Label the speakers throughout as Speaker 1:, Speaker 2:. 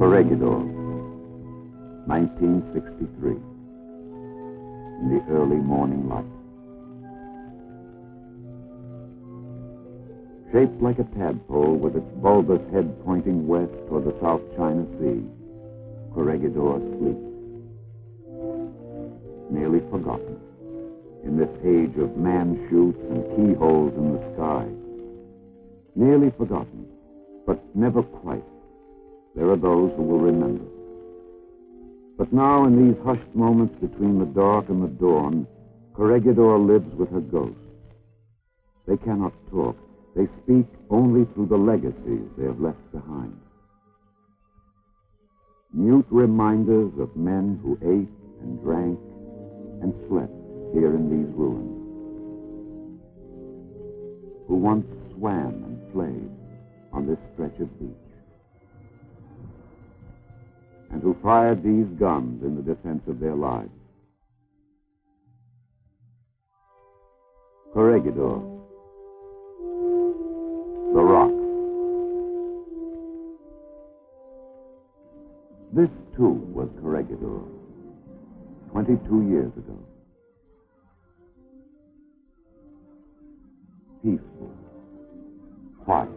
Speaker 1: Corregidor, 1963. In the early morning light. Shaped like a tadpole with its bulbous head pointing west toward the South China Sea, Corregidor sleeps. Nearly forgotten in this age of man-chutes and keyholes in the sky. Nearly forgotten, but never quite. There are those who will remember. But now, in these hushed moments between the dark and the dawn, Corregidor lives with her ghosts. They cannot talk. They speak only through the legacies they have left behind. Mute reminders of men who ate and drank and slept here in these ruins. Who once swam and played on this stretch of beach. And who fired these guns in the defense of their lives. Corregidor. The Rock. This, too, was Corregidor, 22 years ago. Peaceful. Quiet.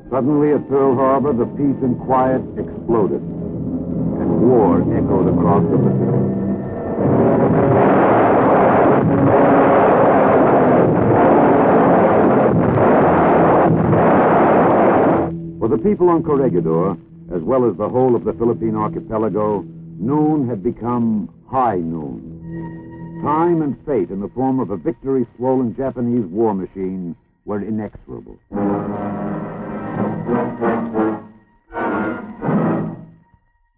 Speaker 1: Suddenly at Pearl Harbor, the peace and quiet exploded, and war echoed across the Pacific. For the people on Corregidor, as well as the whole of the Philippine archipelago, noon had become high noon. Time and fate, in the form of a victory-swollen Japanese war machine, were inexorable.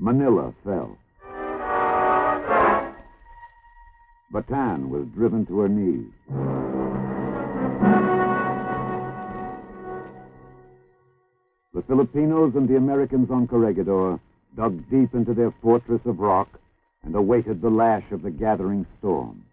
Speaker 1: Manila fell. Bataan was driven to her knees. The Filipinos and the Americans on Corregidor dug deep into their fortress of rock and awaited the lash of the gathering storm.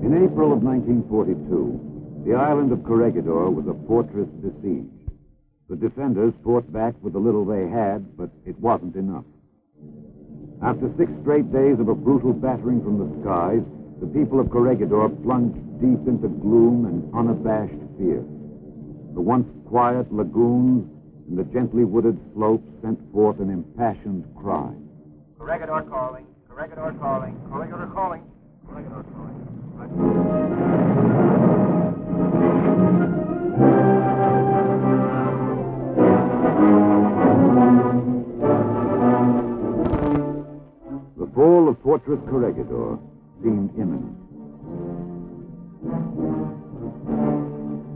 Speaker 1: In April of 1942, the island of Corregidor was a fortress besieged. The defenders fought back with the little they had, but it wasn't enough. After 6 straight days of a brutal battering from the skies, the people of Corregidor plunged deep into gloom and unabashed fear. The once quiet lagoons and the gently wooded slopes sent forth an impassioned cry.
Speaker 2: Corregidor calling, Corregidor calling, Corregidor calling, Corregidor calling.
Speaker 1: The fall of Fortress Corregidor seemed imminent.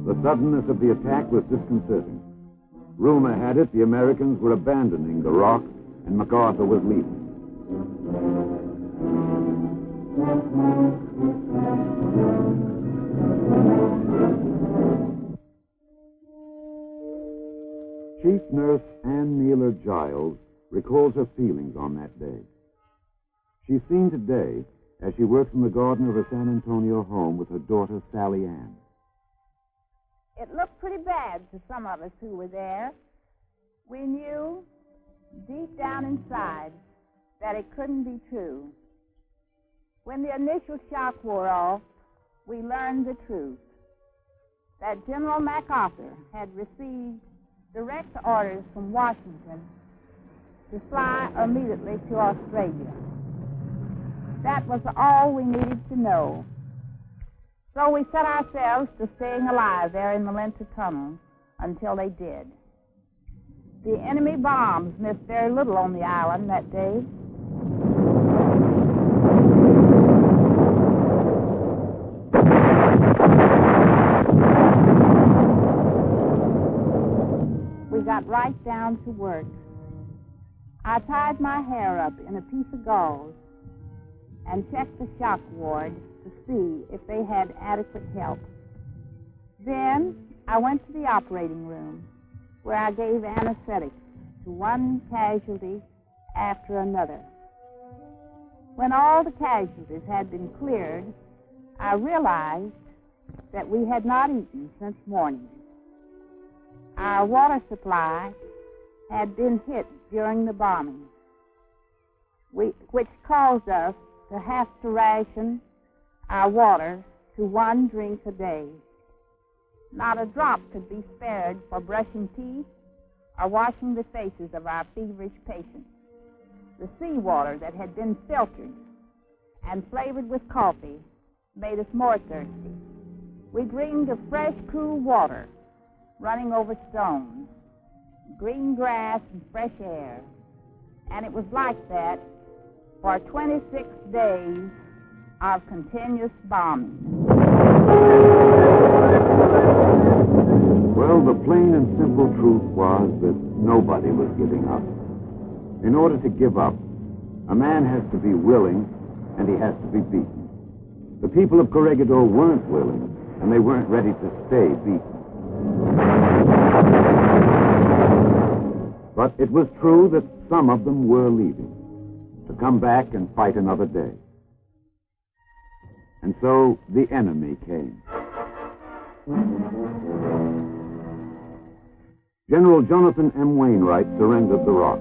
Speaker 1: The suddenness of the attack was disconcerting. Rumor had it the Americans were abandoning the rock and MacArthur was leaving. Chief Nurse Ann Neeler Giles recalls her feelings on that day. She's seen today as she works in the garden of her San Antonio home with her daughter Sally Ann.
Speaker 3: It looked pretty bad to some of us who were there. We knew deep down inside that it couldn't be true. When the initial shock wore off, we learned the truth, that General MacArthur had received direct orders from Washington to fly immediately to Australia. That was all we needed to know. So we set ourselves to staying alive there in the Linter Tunnel until they did. The enemy bombs missed very little on the island that day. We got right down to work. I tied my hair up in a piece of gauze and checked the shock ward to see if they had adequate help. Then I went to the operating room, where I gave anesthetics to one casualty after another. When all the casualties had been cleared, I realized that we had not eaten since morning. Our water supply had been hit during the bombing, which caused us to have to ration our water to 1 drink a day. Not a drop could be spared for brushing teeth or washing the faces of our feverish patients. The seawater that had been filtered and flavored with coffee made us more thirsty. We dreamed of fresh, cool water running over stones, green grass and fresh air. And it was like that for 26 days of continuous bombing.
Speaker 1: Well, the plain and simple truth was that nobody was giving up. In order to give up, a man has to be willing and he has to be beaten. The people of Corregidor weren't willing and they weren't ready to stay beaten. But it was true that some of them were leaving to come back and fight another day. And so the enemy came. General Jonathan M. Wainwright surrendered the Rock.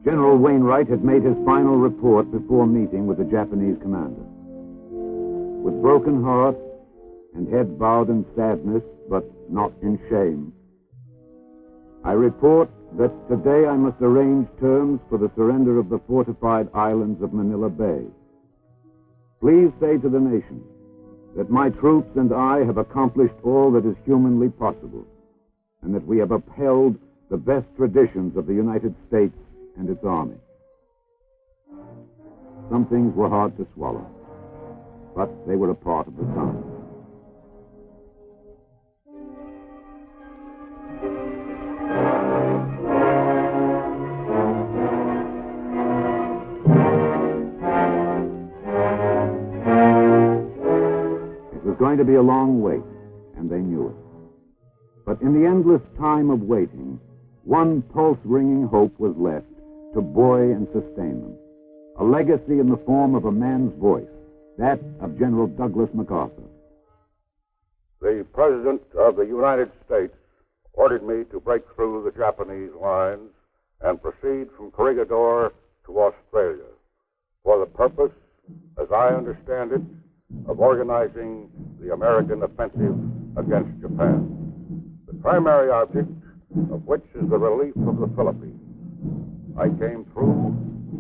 Speaker 1: General Wainwright had made his final report before meeting with the Japanese commander. With broken heart and head bowed in sadness, but not in shame, I report that today I must arrange terms for the surrender of the fortified islands of Manila Bay. Please say to the nation that my troops and I have accomplished all that is humanly possible, and that we have upheld the best traditions of the United States and its army. Some things were hard to swallow, but they were a part of the time. It was going to be a long wait, and they knew it. But in the endless time of waiting, one pulse-ringing hope was left to buoy and sustain them. A legacy in the form of a man's voice, that of General Douglas MacArthur.
Speaker 4: The President of the United States ordered me to break through the Japanese lines and proceed from Corregidor to Australia for the purpose, as I understand it, of organizing the American offensive against Japan. The primary object of which is the relief of the Philippines. I came through,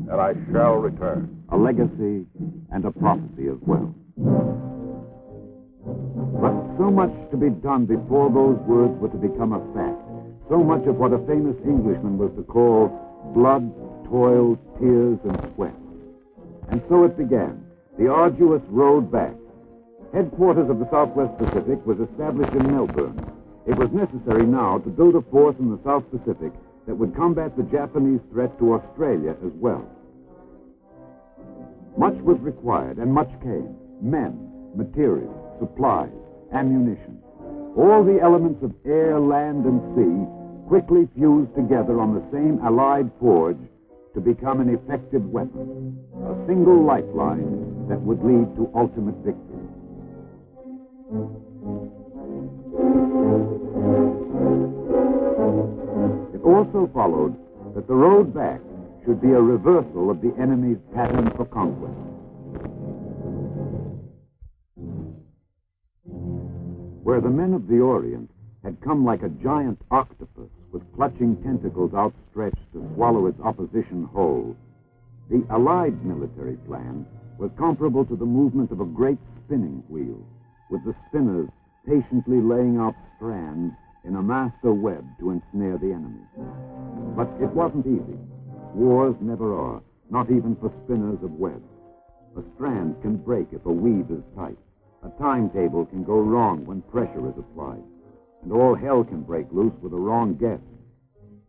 Speaker 4: and I shall return.
Speaker 1: A legacy and a prophecy as well. But so much to be done before those words were to become a fact. So much of what a famous Englishman was to call blood, toil, tears, and sweat. And so it began, the arduous road back. Headquarters of the Southwest Pacific was established in Melbourne. It was necessary now to build a force in the South Pacific that would combat the Japanese threat to Australia as well. Much was required, and much came. Men, materials, supplies, ammunition. All the elements of air, land, and sea quickly fused together on the same allied forge to become an effective weapon, a single lifeline that would lead to ultimate victory. It also followed that the road back should be a reversal of the enemy's pattern for conquest. Where the men of the Orient had come like a giant octopus with clutching tentacles outstretched to swallow its opposition whole, the Allied military plan was comparable to the movement of a great spinning wheel, with the spinners patiently laying out strands in a master web to ensnare the enemy. But it wasn't easy. Wars never are, not even for spinners of web. A strand can break if a weave is tight. A timetable can go wrong when pressure is applied. And all hell can break loose with a wrong guess.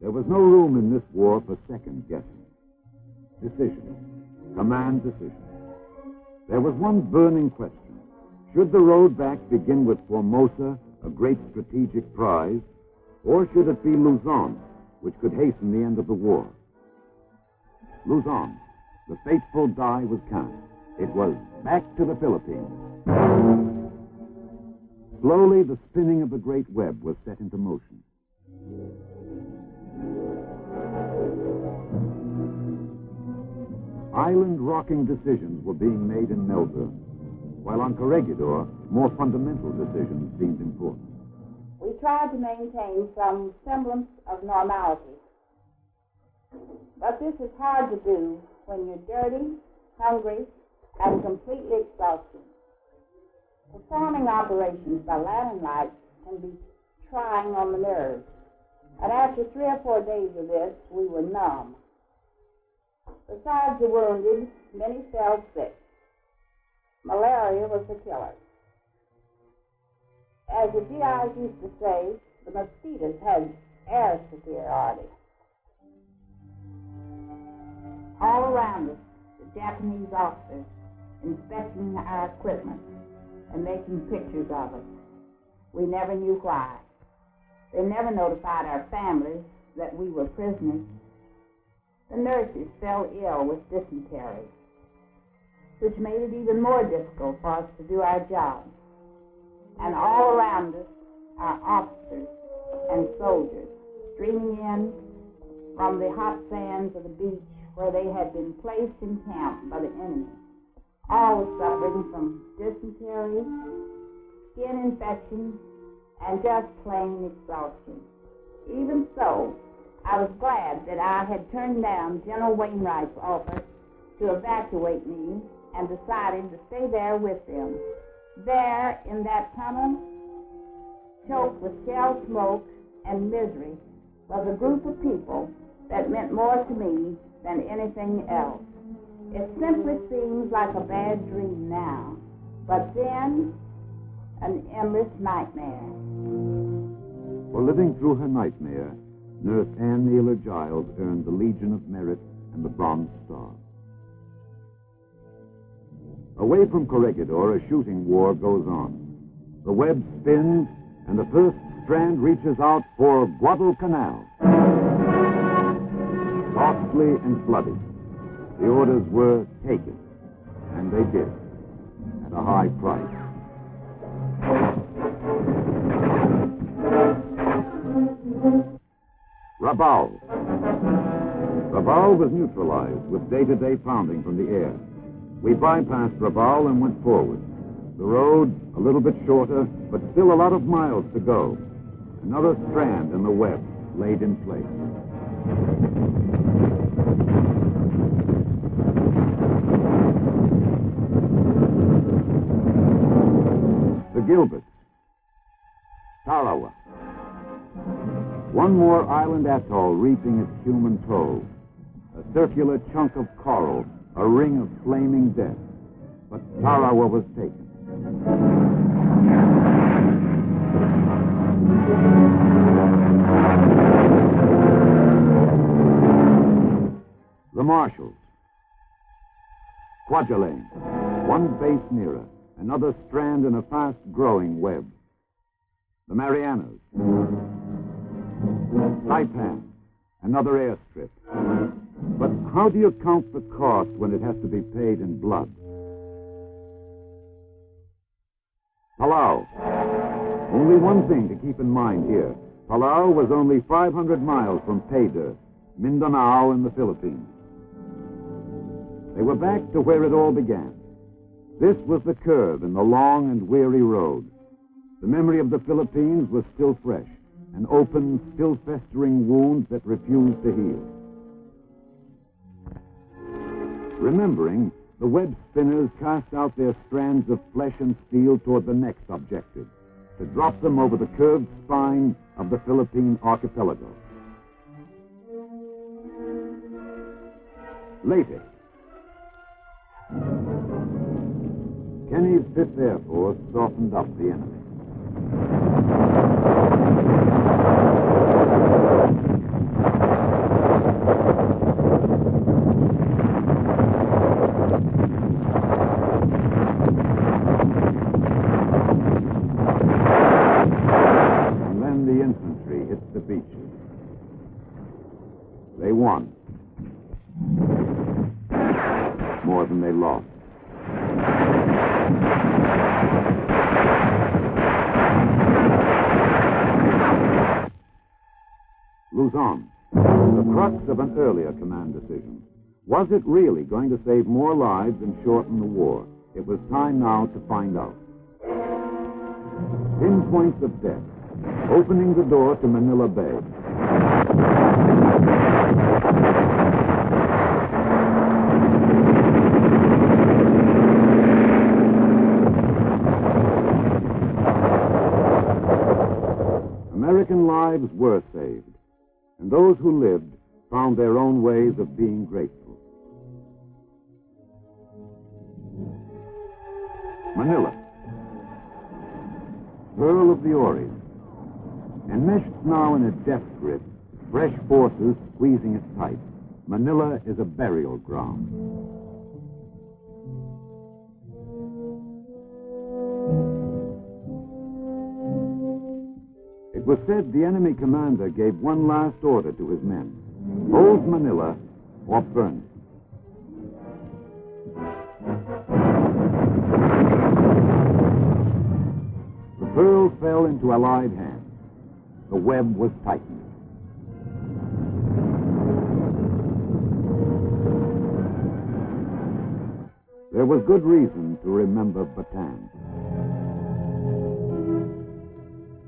Speaker 1: There was no room in this war for second guessing. Decision. Command decision. There was one burning question. Should the road back begin with Formosa, a great strategic prize, or should it be Luzon, which could hasten the end of the war? Luzon. The fateful die was cast. It was back to the Philippines. Slowly, the spinning of the great web was set into motion. Island-rocking decisions were being made in Melbourne, while on Corregidor, more fundamental decisions seemed important.
Speaker 3: We tried to maintain some semblance of normality. But this is hard to do when you're dirty, hungry, and completely exhausted. Performing operations by lantern lights can be trying on the nerves. And after 3 or 4 days of this, we were numb. Besides the wounded, many fell sick. Malaria was the killer. As the GIs used to say, the mosquitoes had air superiority. All around us, the Japanese officers inspecting our equipment and making pictures of us. We never knew why. They never notified our families that we were prisoners. The nurses fell ill with dysentery, which made it even more difficult for us to do our jobs. And all around us, our officers and soldiers streaming in from the hot sands of the beach where they had been placed in camp by the enemy, all were suffering from dysentery, skin infections, and just plain exhaustion. Even so, I was glad that I had turned down General Wainwright's offer to evacuate me and decided to stay there with them. There, in that tunnel, choked with shell smoke and misery, was a group of people that meant more to me than anything else. It simply seems like a bad dream now, but then, an endless nightmare.
Speaker 1: For living through her nightmare, Nurse Ann Naylor Giles earned the Legion of Merit and the Bronze Star. Away from Corregidor, a shooting war goes on. The web spins, and the first strand reaches out for Guadalcanal. Costly and bloody, the orders were taken, and they did, at a high price. Rabaul. Rabaul was neutralized with day-to-day pounding from the air. We bypassed Rabaul and went forward. The road, a little bit shorter, but still a lot of miles to go. Another strand in the web laid in place. The Gilberts. Tarawa. One more island atoll reaping its human toll. A circular chunk of coral, a ring of flaming death. But Tarawa was taken. The Marshalls. Kwajalein. One base nearer, another strand in a fast-growing web. The Marianas. Saipan, another airstrip. But how do you count the cost when it has to be paid in blood? Palau. Only one thing to keep in mind here. Palau was only 500 miles from Payder, Mindanao in the Philippines. They were back to where it all began. This was the curve in the long and weary road. The memory of the Philippines was still fresh, an open, still festering wound that refused to heal. Remembering, the web spinners cast out their strands of flesh and steel toward the next objective, to drop them over the curved spine of the Philippine archipelago. Later, Kenny's 5th Air Force softened up the enemy. And then the infantry hit the beaches. They won. More than they lost. Luzon, the crux of an earlier command decision. Was it really going to save more lives and shorten the war? It was time now to find out. Pinpoints of death, opening the door to Manila Bay. American lives were saved, and those who lived found their own ways of being grateful. Manila, Pearl of the Orient, enmeshed now in a death grip, fresh forces squeezing it tight. Manila is a burial ground. It was said the enemy commander gave one last order to his men: hold Manila or burn it. The Pearl fell into Allied hands. The web was tightened. There was good reason to remember Bataan.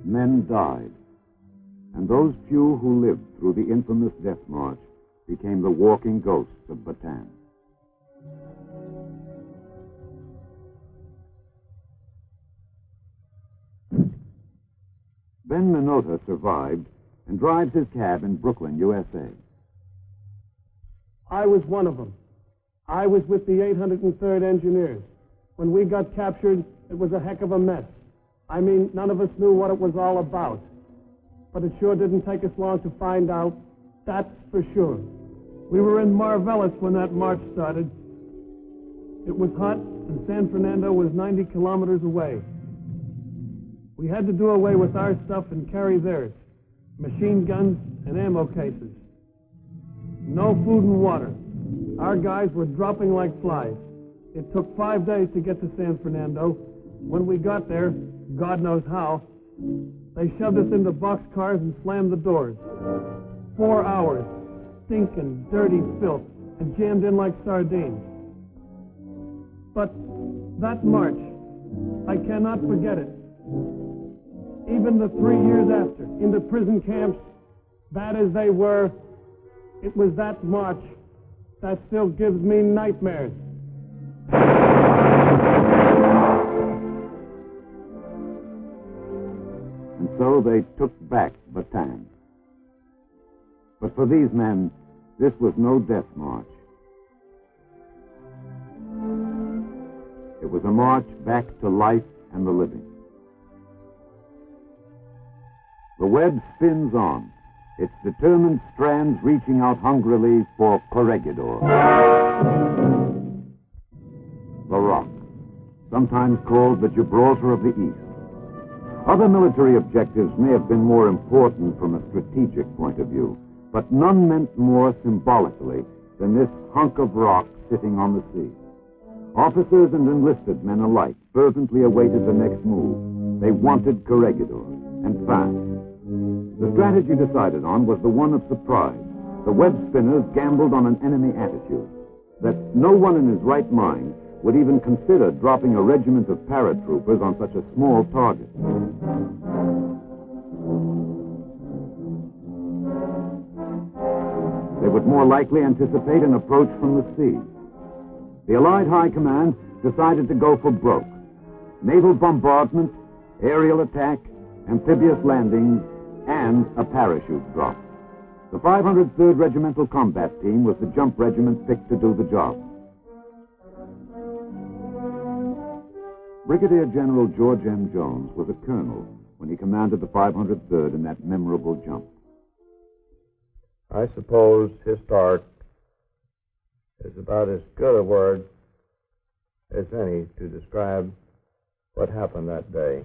Speaker 1: Men died, and those few who lived through the infamous death march became the walking ghosts of Bataan. Ben Minota survived and drives his cab in Brooklyn, USA.
Speaker 5: I was one of them. I was with the 803rd Engineers. When we got captured, it was a heck of a mess. I mean, none of us knew what it was all about. But it sure didn't take us long to find out. That's for sure. We were in Marvellis when that march started. It was hot, and San Fernando was 90 kilometers away. We had to do away with our stuff and carry theirs. Machine guns and ammo cases. No food and water. Our guys were dropping like flies. It took 5 days to get to San Fernando. When we got there, God knows how, they shoved us into boxcars and slammed the doors. 4 hours, stinking, dirty filth, and jammed in like sardines. But that march, I cannot forget it. Even the 3 years after, in the prison camps, bad as they were, it was that march that still gives me nightmares.
Speaker 1: And so they took back Bataan. But for these men, this was no death march. It was a march back to life and the living. The web spins on, its determined strands reaching out hungrily for Corregidor. The Rock, sometimes called the Gibraltar of the East. Other military objectives may have been more important from a strategic point of view, but none meant more symbolically than this hunk of rock sitting on the sea. Officers and enlisted men alike fervently awaited the next move. They wanted Corregidor, and fast. The strategy decided on was the one of surprise. The web spinners gambled on an enemy attitude, that no one in his right mind would even consider dropping a regiment of paratroopers on such a small target. They would more likely anticipate an approach from the sea. the Allied High Command decided to go for broke. Naval bombardment, aerial attack, amphibious landings, and a parachute drop. The 503rd Regimental Combat Team was the jump regiment picked to do the job. Brigadier General George M. Jones was a colonel when he commanded the 503rd in that memorable jump.
Speaker 6: I suppose historic is about as good a word as any to describe what happened that day.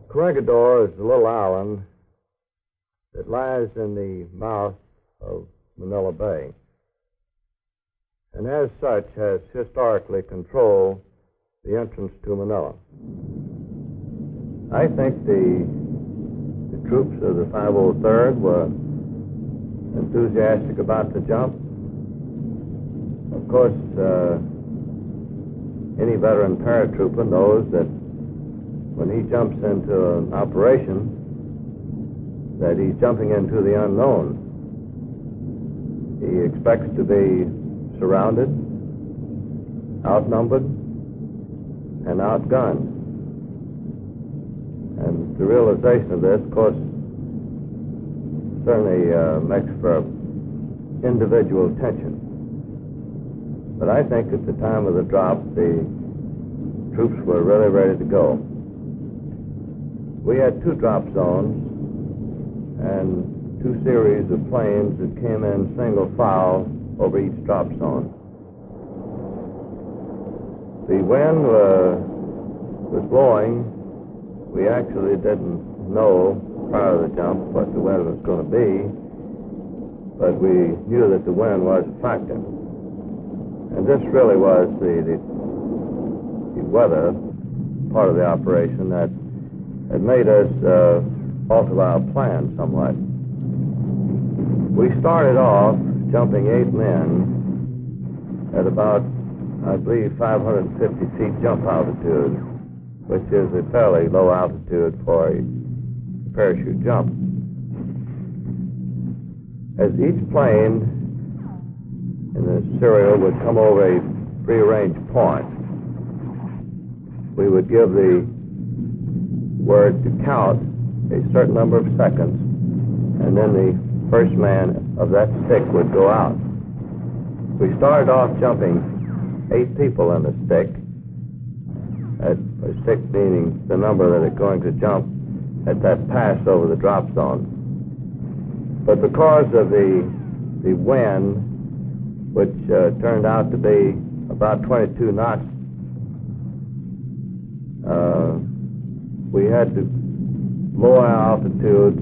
Speaker 6: Corregidor is a little island that lies in the mouth of Manila Bay, and as such has historically controlled the entrance to Manila. I think the troops of the 503rd were enthusiastic about the jump. Of course, any veteran paratrooper knows that when he jumps into an operation, that he's jumping into the unknown. He expects to be surrounded, outnumbered, and outgunned. And the realization of this, of course, certainly makes for individual tension. But I think at the time of the drop, the troops were really ready to go. We had 2 drop zones and 2 series of planes that came in single file over each drop zone. The wind was blowing. We actually didn't know prior to the jump what the wind was going to be, but we knew that the wind was a factor. And this really was the weather part of the operation that had made us alter our plan somewhat. We started off jumping 8 men at about, I believe, 550 feet jump altitude, which is a fairly low altitude for a parachute jump. As each plane in the serial would come over a prearranged point, we would give the word to count a certain number of seconds, and then the first man of that stick would go out. We started off jumping 8 people in the stick, a stick meaning the number that are going to jump at that pass over the drop zone. But because of the wind, which turned out to be about 22 knots, we had to lower our altitude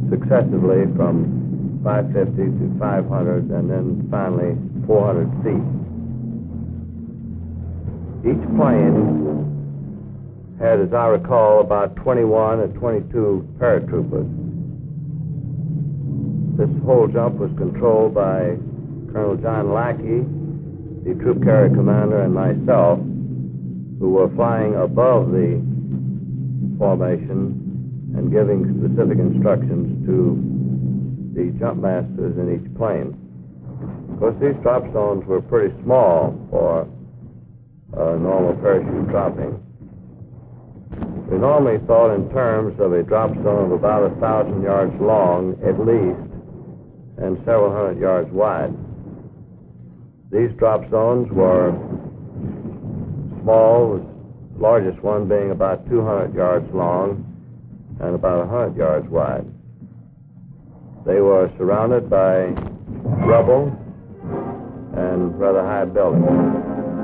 Speaker 6: successively from 550 to 500 and then finally 400 feet. Each plane had, as I recall, about 21 or 22 paratroopers. This whole jump was controlled by Colonel John Lackey, the troop carrier commander, and myself, who were flying above the formation and giving specific instructions to the jump masters in each plane. Of course, these drop zones were pretty small for normal parachute dropping. We normally thought in terms of a drop zone of about 1,000 yards long at least and several hundred yards wide. These drop zones were small, the largest one being about 200 yards long and about 100 yards wide. They were surrounded by rubble and rather high buildings.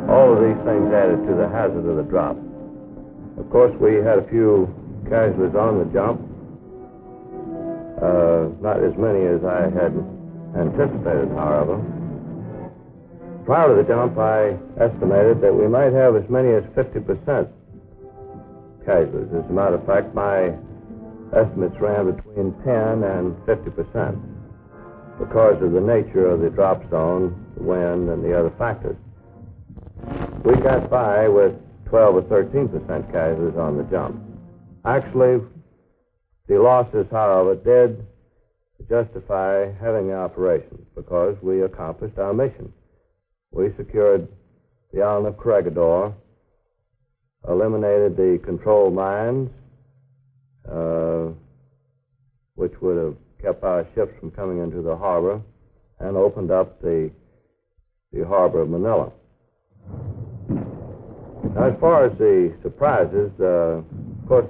Speaker 6: All of these things added to the hazard of the drop. Of course, we had a few casualties on the jump, not as many as I had anticipated, however. Prior to the jump, I estimated that we might have as many as 50% casualties. As a matter of fact, my estimates ran between 10 and 50% because of the nature of the drop zone, the wind, and the other factors. We got by with 12 or 13% casualties on the jump. Actually, the losses, however, did justify having the operation because we accomplished our mission. We secured the island of Corregidor, eliminated the control mines, which would have kept our ships from coming into the harbor, and opened up the harbor of Manila. Now, as far as the surprises, of course,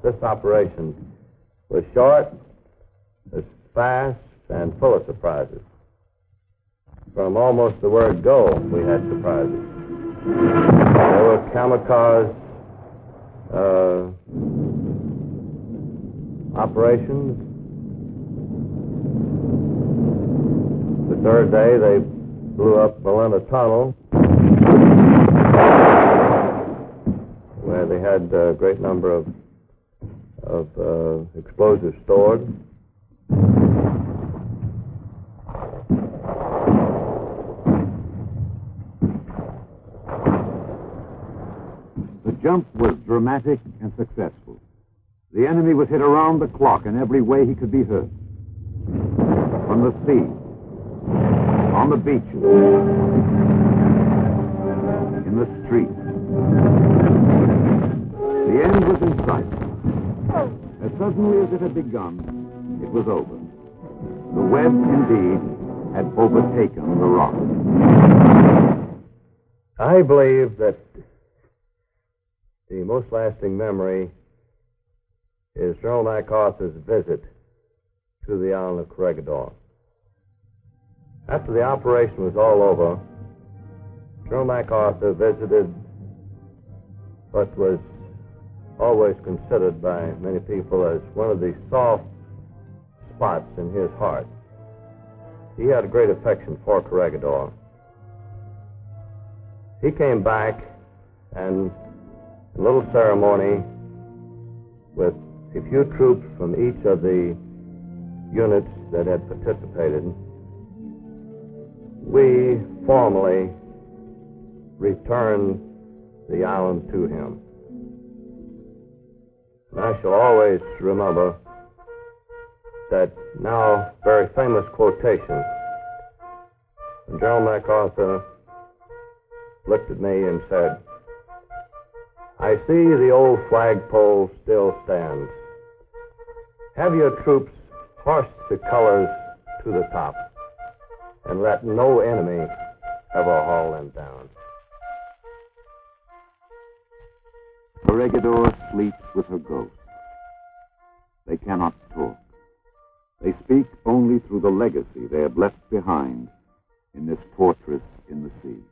Speaker 6: this operation was short, was fast, and full of surprises. From almost the word go, we had surprises. There were kamikaze operations. The third day, they blew up Melinda Tunnel, where they had a great number of explosives stored.
Speaker 1: The jump was dramatic and successful. The enemy was hit around the clock in every way he could be hurt. From the sea, on the beaches, in the streets. The end was in sight. As suddenly as it had begun, it was over. The web, indeed, had overtaken the rock.
Speaker 6: I believe that the most lasting memory is General MacArthur's visit to the island of Corregidor. After the operation was all over, General MacArthur visited what was always considered by many people as one of the soft spots in his heart. He had a great affection for Corregidor. He came back and a little ceremony with a few troops from each of the units that had participated. We formally returned the island to him. And I shall always remember that now very famous quotation when General MacArthur looked at me and said, "I see the old flagpole still stands. Have your troops hoist the colors to the top, and let no enemy ever haul them down."
Speaker 1: Corregidor sleeps with her ghost. They cannot talk. They speak only through the legacy they have left behind in this fortress in the sea.